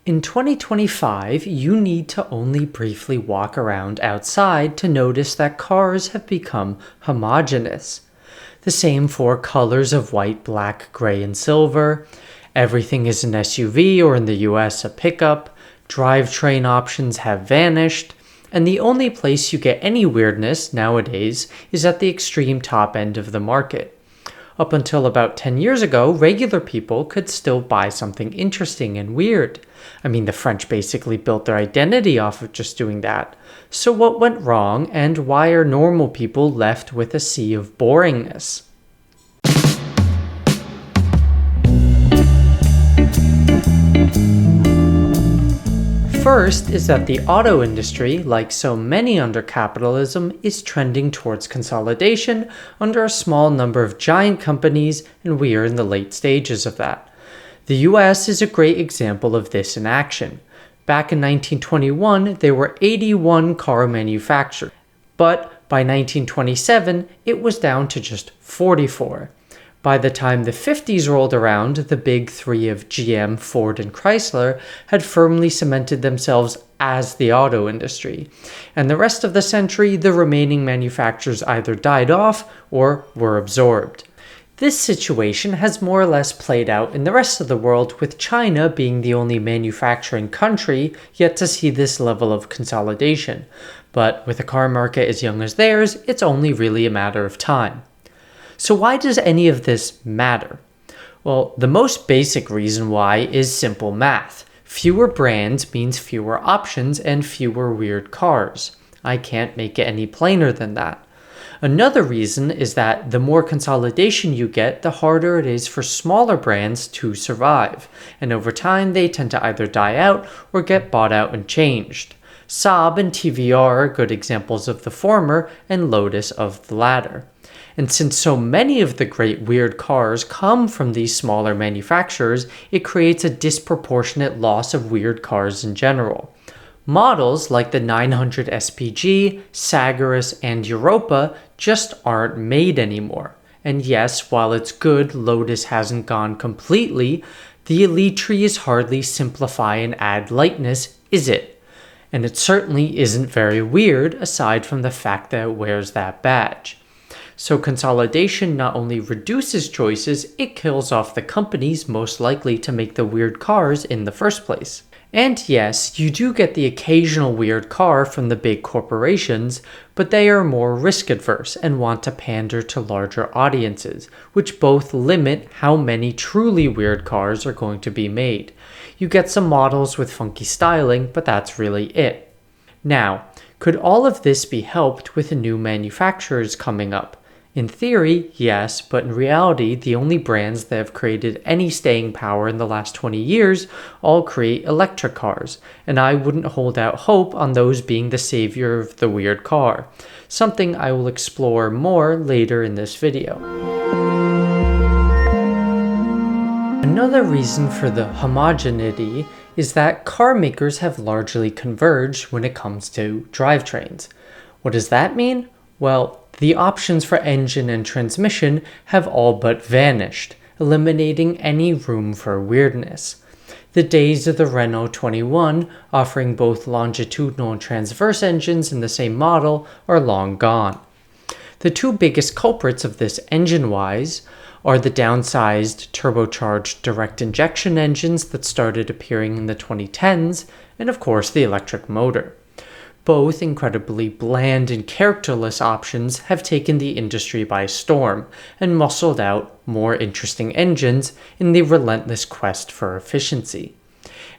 In 2025, you need to only briefly walk around outside to notice that cars have become homogeneous. The same four colors of white, black, gray, and silver. Everything is an SUV or in the US a pickup. Drivetrain options have vanished. And the only place you get any weirdness nowadays is at the extreme top end of the market. Up until about 10 years ago, regular people could still buy something interesting and weird. I mean, the French basically built their identity off of just doing that. So what went wrong, and why are normal people left with a sea of boringness? First is that the auto industry, like so many under capitalism, is trending towards consolidation under a small number of giant companies, and we are in the late stages of that. The US is a great example of this in action. Back in 1921, there were 81 car manufacturers, but by 1927, it was down to just 44. By the time the 50s rolled around, the big three of GM, Ford, and Chrysler had firmly cemented themselves as the auto industry. And the rest of the century, the remaining manufacturers either died off or were absorbed. This situation has more or less played out in the rest of the world, with China being the only manufacturing country yet to see this level of consolidation. But with a car market as young as theirs, it's only really a matter of time. So why does any of this matter? Well, the most basic reason why is simple math. Fewer brands means fewer options and fewer weird cars. I can't make it any plainer than that. Another reason is that the more consolidation you get, the harder it is for smaller brands to survive. And over time, they tend to either die out or get bought out and changed. Saab and TVR are good examples of the former, and Lotus of the latter. And since so many of the great weird cars come from these smaller manufacturers, it creates a disproportionate loss of weird cars in general. Models like the 900 SPG, Sagaris, and Europa just aren't made anymore. And yes, while it's good Lotus hasn't gone completely, the Elite tree is hardly simplify and add lightness, is it? And it certainly isn't very weird aside from the fact that it wears that badge. So consolidation not only reduces choices, it kills off the companies most likely to make the weird cars in the first place. And yes, you do get the occasional weird car from the big corporations, but they are more risk adverse and want to pander to larger audiences, which both limit how many truly weird cars are going to be made. You get some models with funky styling, but that's really it. Now, could all of this be helped with new manufacturers coming up? In theory, yes, but in reality, the only brands that have created any staying power in the last 20 years all create electric cars, and I wouldn't hold out hope on those being the savior of the weird car, something I will explore more later in this video. Another reason for the homogeneity is that car makers have largely converged when it comes to drivetrains. What does that mean? Well, the options for engine and transmission have all but vanished, eliminating any room for weirdness. The days of the Renault 21 offering both longitudinal and transverse engines in the same model are long gone. The two biggest culprits of this engine-wise are the downsized turbocharged direct injection engines that started appearing in the 2010s, and of course the electric motor. Both incredibly bland and characterless options have taken the industry by storm and muscled out more interesting engines in the relentless quest for efficiency.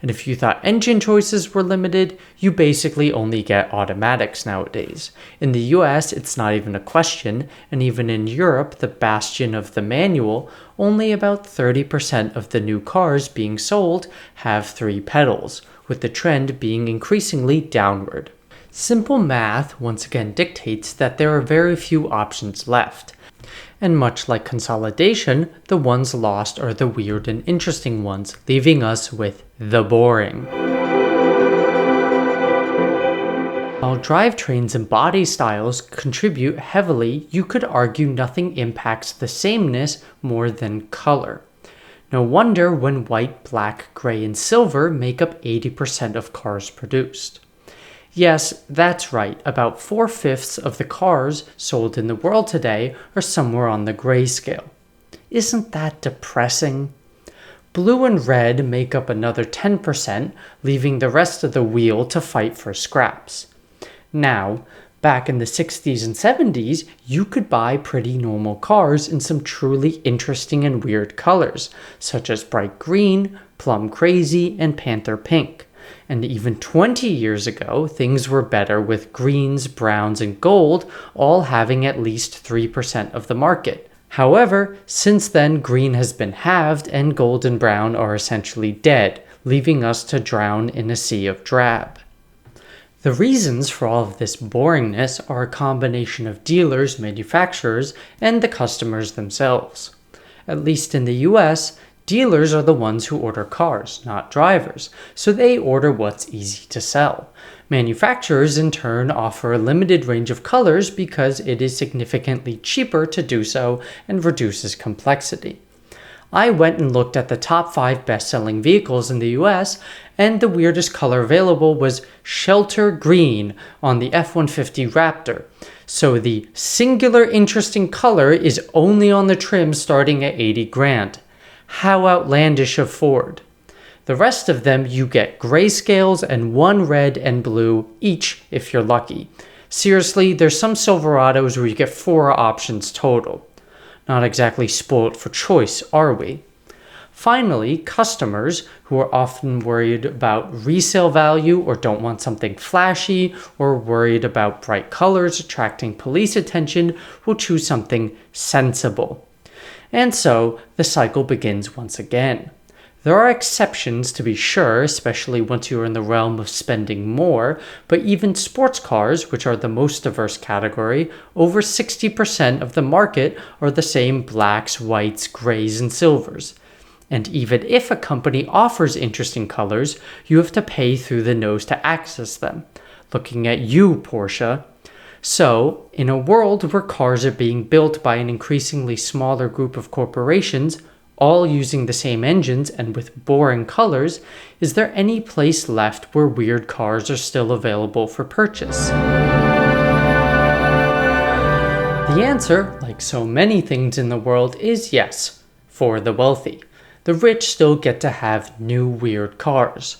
And if you thought engine choices were limited, you basically only get automatics nowadays. In the US, it's not even a question, and even in Europe, the bastion of the manual, only about 30% of the new cars being sold have 3 pedals, with the trend being increasingly downward. Simple math once again dictates that there are very few options left. And much like consolidation, the ones lost are the weird and interesting ones, leaving us with the boring. While drivetrains and body styles contribute heavily, you could argue nothing impacts the sameness more than color. No wonder when white, black, gray, and silver make up 80% of cars produced. Yes, that's right, about 4/5 of the cars sold in the world today are somewhere on the gray scale. Isn't that depressing? Blue and red make up another 10%, leaving the rest of the wheel to fight for scraps. Now, back in the 60s and 70s, you could buy pretty normal cars in some truly interesting and weird colors, such as bright green, plum crazy, and panther pink. And even 20 years ago, things were better with greens, browns, and gold all having at least 3% of the market. However, since then, green has been halved and gold and brown are essentially dead, leaving us to drown in a sea of drab. The reasons for all of this boringness are a combination of dealers, manufacturers, and the customers themselves. At least in the US, dealers are the ones who order cars, not drivers, so they order what's easy to sell. Manufacturers, in turn, offer a limited range of colors because it is significantly cheaper to do so and reduces complexity. I went and looked at the top 5 best-selling vehicles in the US, and the weirdest color available was shelter green on the F-150 Raptor. So the singular interesting color is only on the trim starting at $80,000. How outlandish of Ford. The rest of them you get grayscales and one red and blue each if you're lucky. Seriously, there's some Silverados where you get 4 options total. Not exactly spoiled for choice, are we? Finally, customers who are often worried about resale value or don't want something flashy or worried about bright colors attracting police attention will choose something sensible. And so the cycle begins once again. There are exceptions to be sure, especially once you are in the realm of spending more, but even sports cars, which are the most diverse category, over 60% of the market are the same blacks, whites, grays, and silvers. And even if a company offers interesting colors, you have to pay through the nose to access them. Looking at you, Porsche. So, in a world where cars are being built by an increasingly smaller group of corporations, all using the same engines and with boring colors, is there any place left where weird cars are still available for purchase? The answer, like so many things in the world, is yes, for the wealthy. The rich still get to have new weird cars.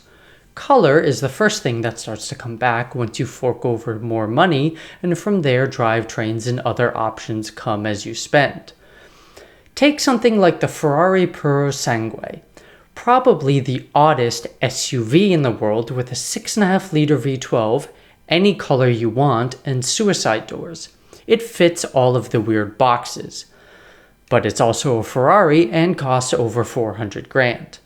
Color is the first thing that starts to come back once you fork over more money, and from there drivetrains and other options come as you spend. Take something like the Ferrari Purosangue, probably the oddest SUV in the world with a 6.5-liter V12, any color you want, and suicide doors. It fits all of the weird boxes. But it's also a Ferrari and costs over $400,000.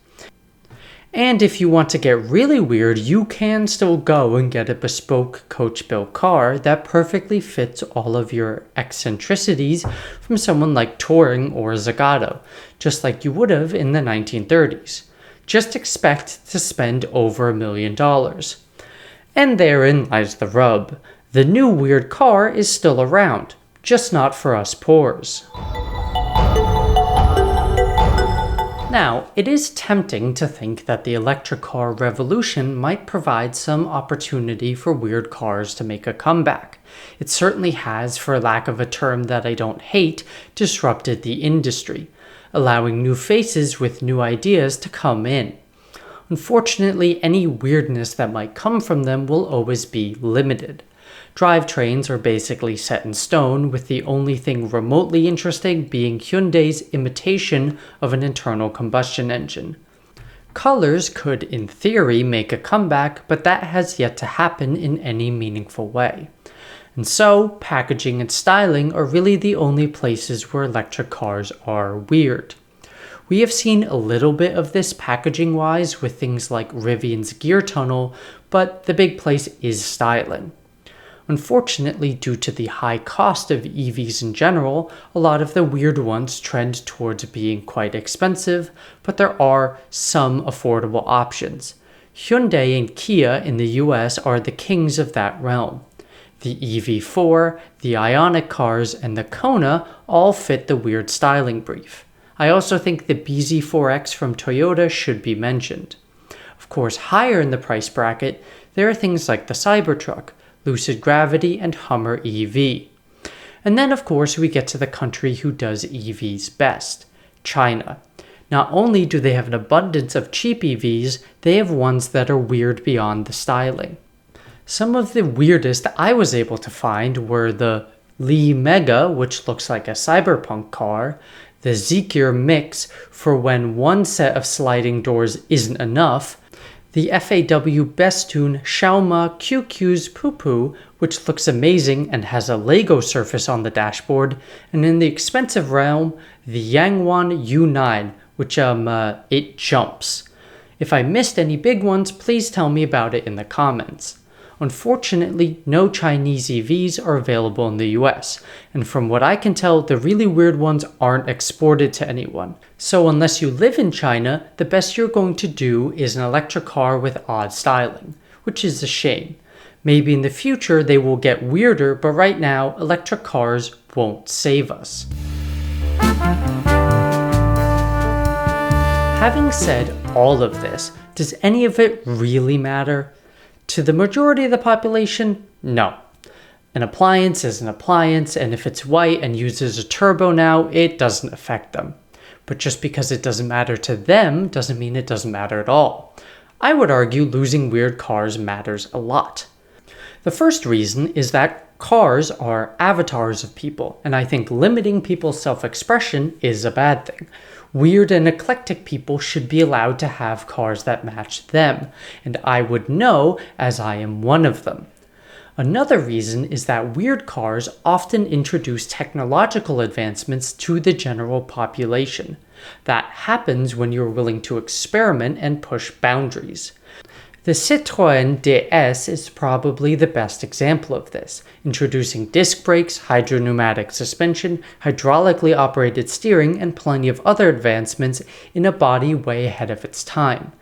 And if you want to get really weird, you can still go and get a bespoke coach-built car that perfectly fits all of your eccentricities from someone like Touring or Zagato, just like you would have in the 1930s. Just expect to spend over $1 million. And therein lies the rub. The new weird car is still around, just not for us poors. Now, it is tempting to think that the electric car revolution might provide some opportunity for weird cars to make a comeback. It certainly has, for lack of a term that I don't hate, disrupted the industry, allowing new faces with new ideas to come in. Unfortunately, any weirdness that might come from them will always be limited. Drivetrains are basically set in stone, with the only thing remotely interesting being Hyundai's imitation of an internal combustion engine. Colors could, in theory, make a comeback, but that has yet to happen in any meaningful way. And so, packaging and styling are really the only places where electric cars are weird. We have seen a little bit of this packaging-wise with things like Rivian's gear tunnel, but the big place is styling. Unfortunately, due to the high cost of EVs in general, a lot of the weird ones trend towards being quite expensive, but there are some affordable options. Hyundai and Kia in the US are the kings of that realm. The EV4, the Ioniq cars, and the Kona all fit the weird styling brief. I also think the BZ4X from Toyota should be mentioned. Of course, higher in the price bracket, there are things like the Cybertruck, Lucid Gravity, and Hummer EV. And then, of course, we get to the country who does EVs best, China. Not only do they have an abundance of cheap EVs, they have ones that are weird beyond the styling. Some of the weirdest I was able to find were the Li Mega, which looks like a cyberpunk car, the Zeekr Mix for when one set of sliding doors isn't enough, the FAW Bestune Xiaoma QQ's Poo Poo, which looks amazing and has a Lego surface on the dashboard, and in the expensive realm, the Yangwan U9, which it jumps. If I missed any big ones, please tell me about it in the comments. Unfortunately, no Chinese EVs are available in the US, and from what I can tell, the really weird ones aren't exported to anyone. So unless you live in China, the best you're going to do is an electric car with odd styling, which is a shame. Maybe in the future they will get weirder, but right now, electric cars won't save us. Having said all of this, does any of it really matter? To the majority of the population, no. An appliance is an appliance, and if it's white and uses a turbo now, it doesn't affect them. But just because it doesn't matter to them doesn't mean it doesn't matter at all. I would argue losing weird cars matters a lot. The first reason is that cars are avatars of people, and I think limiting people's self-expression is a bad thing. Weird and eclectic people should be allowed to have cars that match them, and I would know as I am one of them. Another reason is that weird cars often introduce technological advancements to the general population. That happens when you're willing to experiment and push boundaries. The Citroën DS is probably the best example of this, introducing disc brakes, hydropneumatic suspension, hydraulically operated steering, and plenty of other advancements in a body way ahead of its time.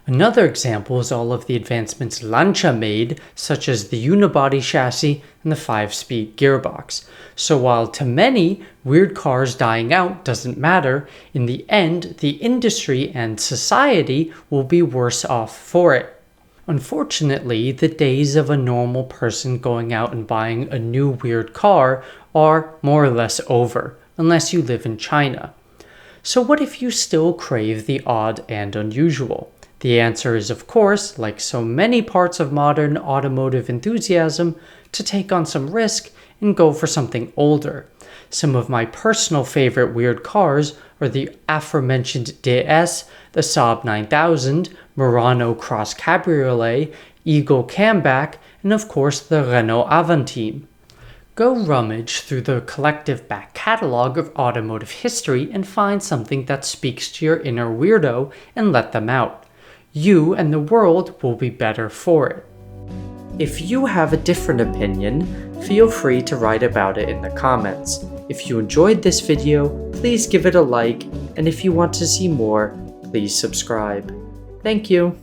Another example is all of the advancements Lancia made, such as the unibody chassis and the 5-speed gearbox. So while to many, weird cars dying out doesn't matter, in the end, the industry and society will be worse off for it. Unfortunately, the days of a normal person going out and buying a new weird car are more or less over, unless you live in China. So what if you still crave the odd and unusual? The answer is, of course, like so many parts of modern automotive enthusiasm, to take on some risk and go for something older. Some of my personal favorite weird cars are the aforementioned DS, the Saab 9000, Murano Cross Cabriolet, Eagle Camback, and of course the Renault Avantime. Go rummage through the collective back catalog of automotive history and find something that speaks to your inner weirdo and let them out. You and the world will be better for it. If you have a different opinion, feel free to write about it in the comments. If you enjoyed this video, please give it a like, and if you want to see more, please subscribe. Thank you.